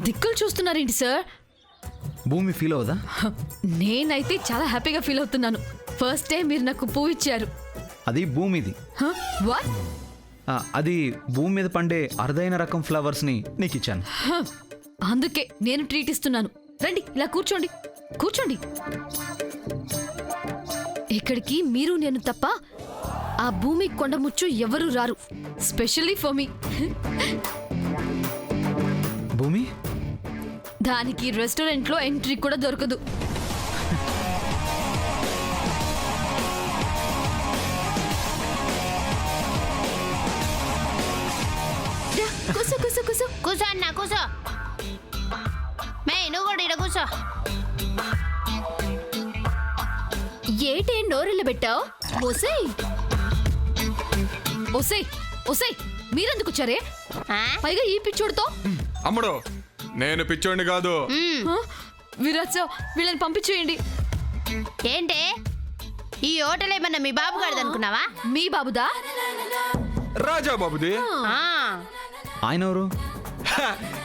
దిక్కులు చూస్తున్నారేంటి సార్? భూమి ఫీల్ అవుదా? నేనైతే చాలా హ్యాపీగా ఫీల్ అవుతున్నాను. ఫస్ట్ టైం మీరు నాకు పువ్వు ఇచ్చారు. అది భూమిది. వాట్? అది భూమి మీద పండే అరుదైన రకం ఫ్లవర్స్ని నీకు ఇచ్చాను. అందుకే నేను ట్రీట్ ఇస్తున్నాను. రండి, ఇలా కూర్చోండి. కూర్చోండి. ఇక్కడికి మీరు నేను తప్ప ఆ భూమి కొండముచ్చు ఎవరు రారు. Specially for me. భూమి దానికి రెస్టారెంట్లో ఎంట్రీ కూడా దొరకదు. కూసో కూసో కూసో కూసో అన్న కూసో. మే నువ్వు కూడా ఇక్కడ కూసో. ఏటే నోరెళ్ళ పెట్టావు? ఒసేయ్ ఒసేయ్ ఒసేయ్, మీరెందుకు వచ్చారే? పైగా ఈ పిచ్చోడితో. అమ్ముడు, నేను పిచ్చోడిని కాదు. విరాట్ సార్, వీళ్ళని పంపించేయండి. ఏంటే ఈ హోటల్ ఏమన్నా మీ బాబు గారిది అనుకున్నావా? మీ బాబుదా? రాజా బాబుది. ఆయన ఎవరు?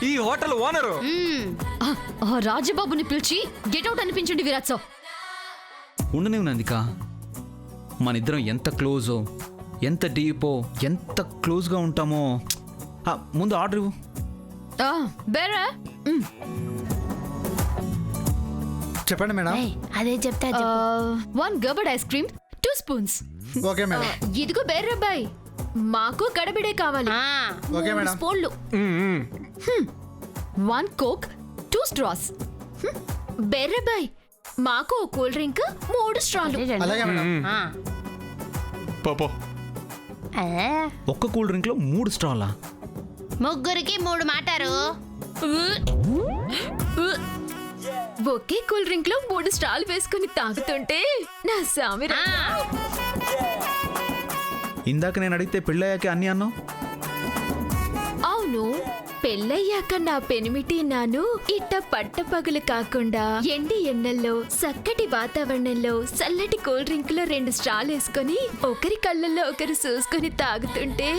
ఈ హోటల్ ఓనరు. రాజబాబుని పిలిచి గెట్అవుట్ అనిపించండి విరాట్ సార్. ఉండనివ్వు నందిక, మన ఇద్దరం ఎంత క్లోజో, ఎంత డీపో, ఎంత క్లోజ్గా ఉంటామో. ముందు ఆర్డర్ ఇవ్వు. బేరా చెప్పండి మేడం. అదే చెప్తా. 1 Gadbad ice cream, 2 spoons. Okay madam. ఇదిగో బేర్రబ్బాయి, మాకు గడబిడే కావాలి. Okay madam. స్పూన్లు. 1 కోక్, 2 స్ట్రాస్. బేర్రబ్బాయి, మాకు కూల్ డ్రింక్, 3 స్ట్రాలు. అలాగే మేడం. పాపో, ఒక్క కూల్ డ్రింక్లో 3 స్ట్రాలా? ముగ్గురికి 3 మాటారు. ఒకే కూల్ డ్రింక్ లో 3 స్ట్రాలు వేసుకుని తాగుతుంటే నా సామి. ఇందాక నేను అడిగితే పెళ్ళయ్యాకే అన్నీ అన్నావు. అవును, పెళ్ళయ్యాక నా పెనిమిటి నాను ఇట్ట పట్టపగలు కాకుండా ఎండి ఎన్నెల్లో చక్కటి వాతావరణంలో చల్లటి కూల్ డ్రింక్ లో 2 స్ట్రాలు వేసుకొని ఒకరి కళ్ళల్లో ఒకరు చూసుకొని తాగుతుంటే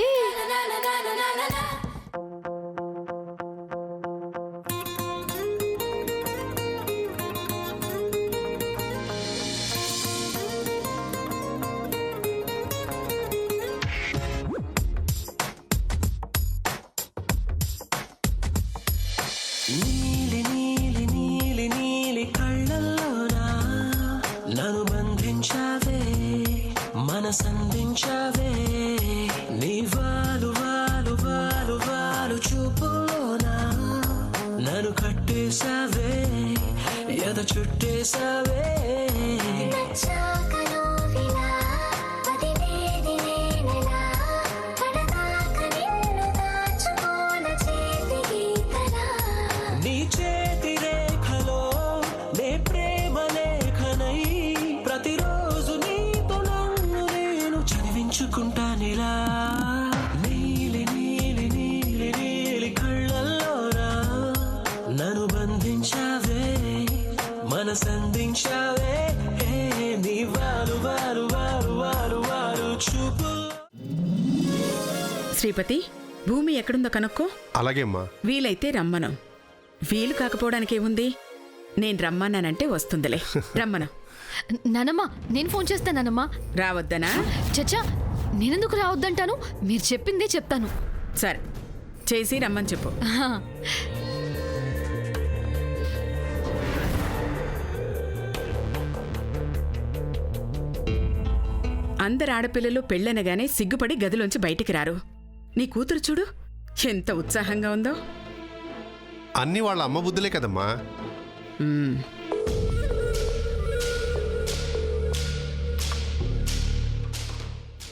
నీలి నీలి నీలి నీలి కళ్ళల్లోనా నన్ను బంధించావే, మనసందించావే. నీ వాలు వాలు వాలు వాలు చూపులోనా నన్ను కట్టేశావే, ఎద చుట్టేశావే. నీ చేతి రేఖలో నే ప్రేమ లేఖనై ప్రతిరోజు నీతో నన్ను నేను చదివించుకుంటానిలా. నీలి నీలి నీలి నీలి కళ్ళల్లోనా నన్ను బంధించావే, మనసందించావే. నీ వారు వారు వారు వారు వారు చూపు. శ్రీపతి, భూమి ఎక్కడుందో కనుక్కో. అలాగేమ్మా. వీలైతే రమ్మను. వీలు కాకపోవడానికి ఏముంది, నేను రమ్మన్నానంటే వస్తుందిలే. రమ్మను. నానమ్మా, నేను ఫోన్ చేస్తానమ్మా. రావద్దనా? చచ్చా, నేనెందుకు రావద్దంటాను? మీరు చెప్పిందే చెప్తాను. సరే, చేసి రమ్మని చెప్పు. అందరు ఆడపిల్లలు పెళ్ళనగానే సిగ్గుపడి గదిలోంచి బయటికి రారు. నీ కూతురు చూడు ఎంత ఉత్సాహంగా ఉందో. అన్నీ వాళ్ళ అమ్మ బుద్ధులే కదమ్మా.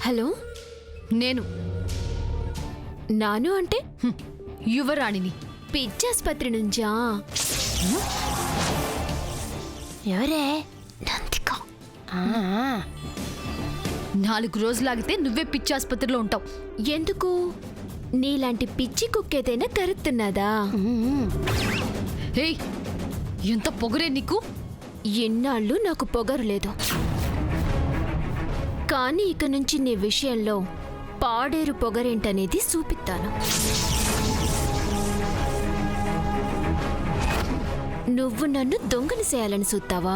హలో, నేను నాను అంటే యువరాణిని. పిచ్చాసుపత్రి నుంచా? ఎవరే? నందిక. 4 రోజులాగితే నువ్వే పిచ్చాసుపత్రిలో ఉంటావు. ఎందుకు? నీలాంటి పిచ్చి కుక్కేదైనా కరుతున్నదా? ఏయ్, ఎంత పొగరే నీకు! ఎన్నాళ్ళు నాకు పొగరు లేదు, కానీ ఇక నుంచి నీ విషయంలో పాడేరు పొగరేంటనేది చూపిస్తాను. నువ్వు నన్ను దొంగని చేయాలని చూస్తావా?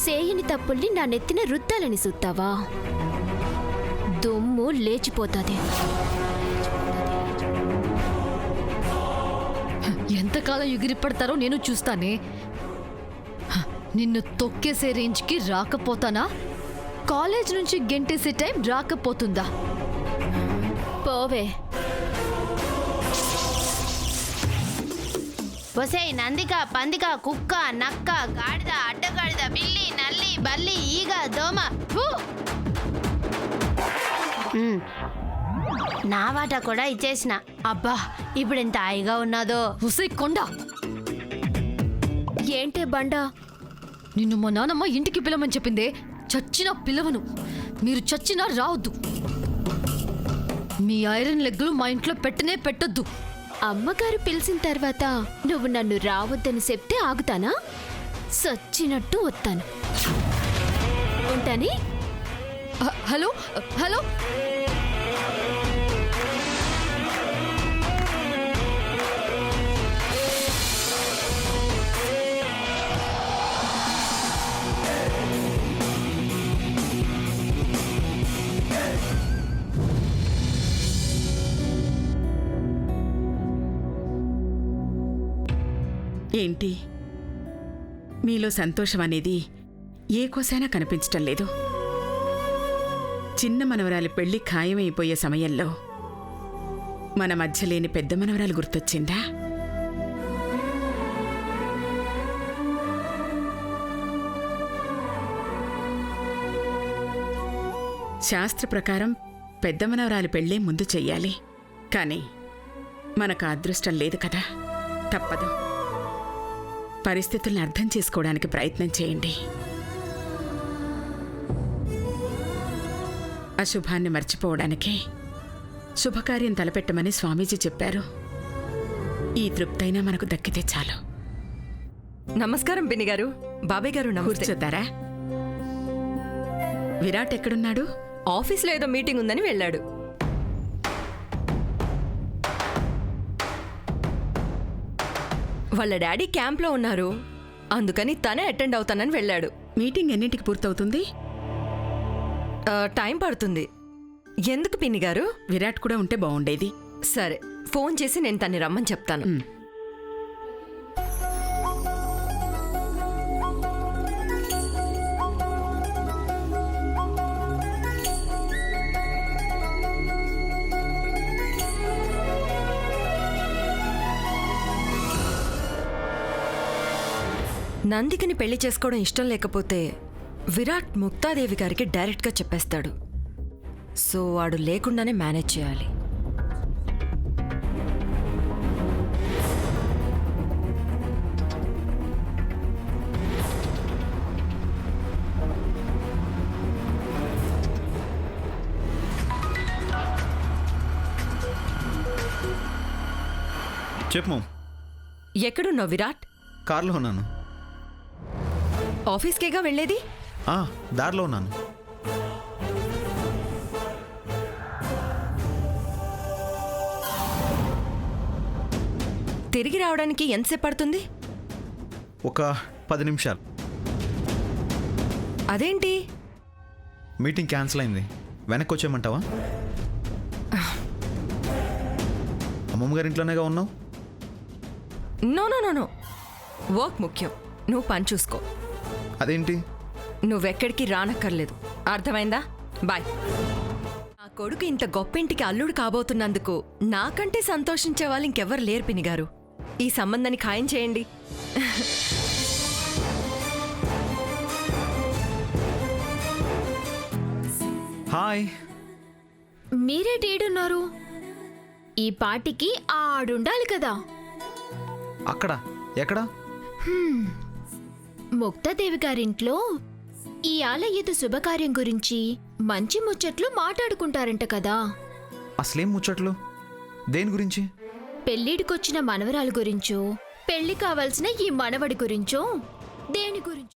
సేయని తప్పుల్ని నా నెత్తిన రుద్దాలని చూస్తావా? దుమ్ము లేచిపోతుంది. ఎంతకాలం ఎగిరిపడతారో నేను చూస్తానే. నిన్ను తొక్కేసే రేంజ్కి రాకపోతానా? కాలేజ్ నుంచి గెంటేసే టైం రాకపోతుందా? పోవే. ఒసేయ్ నందిక, పందిక, కుక్క, నక్క, గాడిద, అడ్డగాడిద, పిల్లి, నల్లి, బల్లి, ఈగ, దోమ. ఫు! నా వాటా కూడా ఇచ్చేసిన. అబ్బా ఇప్పుడు ఎంత హాయిగా ఉన్నాదో. ఉసే కొండ, ఏంటే బండా? నిన్ను మా నాన్నమ్మ ఇంటికి పిలవమని చెప్పిందే. చచ్చినా పిలవను. మీరు చచ్చినా రావద్దు. మీ ఐరన్ లెగ్గులు మా ఇంట్లో పెట్టనే పెట్టొద్దు. అమ్మగారు పిలిచిన తర్వాత నువ్వు నన్ను రావద్దని చెప్తే ఆగుతానా? సచ్చినట్టు వస్తాను. ఉంటాని. హలో హలో, ఏంటి మీలో సంతోషం అనేది ఏ కోసైనా కనిపించటం లేదు. చిన్న మనవరాలి పెళ్లి ఖాయమైపోయే సమయంలో మన మధ్య లేని పెద్ద మనవరాలు గుర్తొచ్చిందా? శాస్త్ర ప్రకారం పెద్ద మనవరాలి పెళ్ళే ముందు చెయ్యాలి. కానీ మనకు అదృష్టం లేదు కదా, తప్పదు. పరిస్థితుల్ని అర్థం చేసుకోవడానికి ప్రయత్నం చేయండి. అశుభాన్ని మర్చిపోవడానికే శుభకార్యం తలపెట్టమని స్వామీజీ చెప్పారు. ఈ తృప్తైనా మనకు దక్కితే చాలు. నమస్కారం పిన్ని గారు. బాబాయ్ గారు నమస్తే. కూర్చోద్దారా? విరాట్ ఎక్కడున్నాడు? ఆఫీస్లో ఏదో మీటింగ్ ఉందని వెళ్ళాడు. వాళ్ళ డాడీ క్యాంప్లో ఉన్నారు, అందుకని తనే అటెండ్ అవుతానని వెళ్ళాడు. మీటింగ్ ఎన్నింటికి పూర్తవుతుంది? టైం పడుతుంది. ఎందుకు పిన్ని గారు? విరాట్ కూడా ఉంటే బాగుండేది. సరే, ఫోన్ చేసి నేను తన్ని రమ్మని చెప్తాను. నందికని పెళ్లి చేసుకోవడం ఇష్టం లేకపోతే విరాట్ ముక్తాదేవి గారికి డైరెక్ట్గా చెప్పేస్తాడు. సో వాడు లేకుండానే మేనేజ్ చేయాలి. చెప్పు. ఎక్కడున్నావు విరాట్? కార్లో ఉన్నాను. ఆఫీస్కేగా వెళ్ళేది? దారిలో ఉన్నాను. తిరిగి రావడానికి ఎంతసేపు పడుతుంది? ఒక 10 నిమిషాలు. అదేంటి? మీటింగ్ క్యాన్సిల్ అయింది. వెనక్కి వచ్చేయమంటావా? అమ్మమ్మ గారి ఇంట్లోనేగా ఉన్నావు. No no no no, work ముఖ్యం. నువ్వు పని చూసుకో. అదేంటి? నువ్వెక్కడికి రానక్కర్లేదు, అర్థమైందా? బాయ్. నా కొడుకు ఇంత గొప్పింటికి అల్లుడు కాబోతున్నందుకు నాకంటే సంతోషించే వాళ్ళు ఇంకెవ్వరు లేరు పిన్ని గారు. ఈ సంబంధాన్ని ఖాయం చేయండి. హాయ్. మీరేటేడున్నారు? ఈ పాటికి ఆడుండాలి కదా. అక్కడ ఎక్కడ? ముక్తాదేవి గారింట్లో ఇయాల ఏదో శుభకార్యం గురించి మంచి ముచ్చట్లు మాట్లాడుకుంటారంట కదా. అసలేం ముచ్చట్లు? దేని గురించి? పెళ్ళిడికొచ్చిన మనవరాలు గురించో, పెళ్లి కావాల్సిన ఈ మనవడి గురించో, దేని గురించో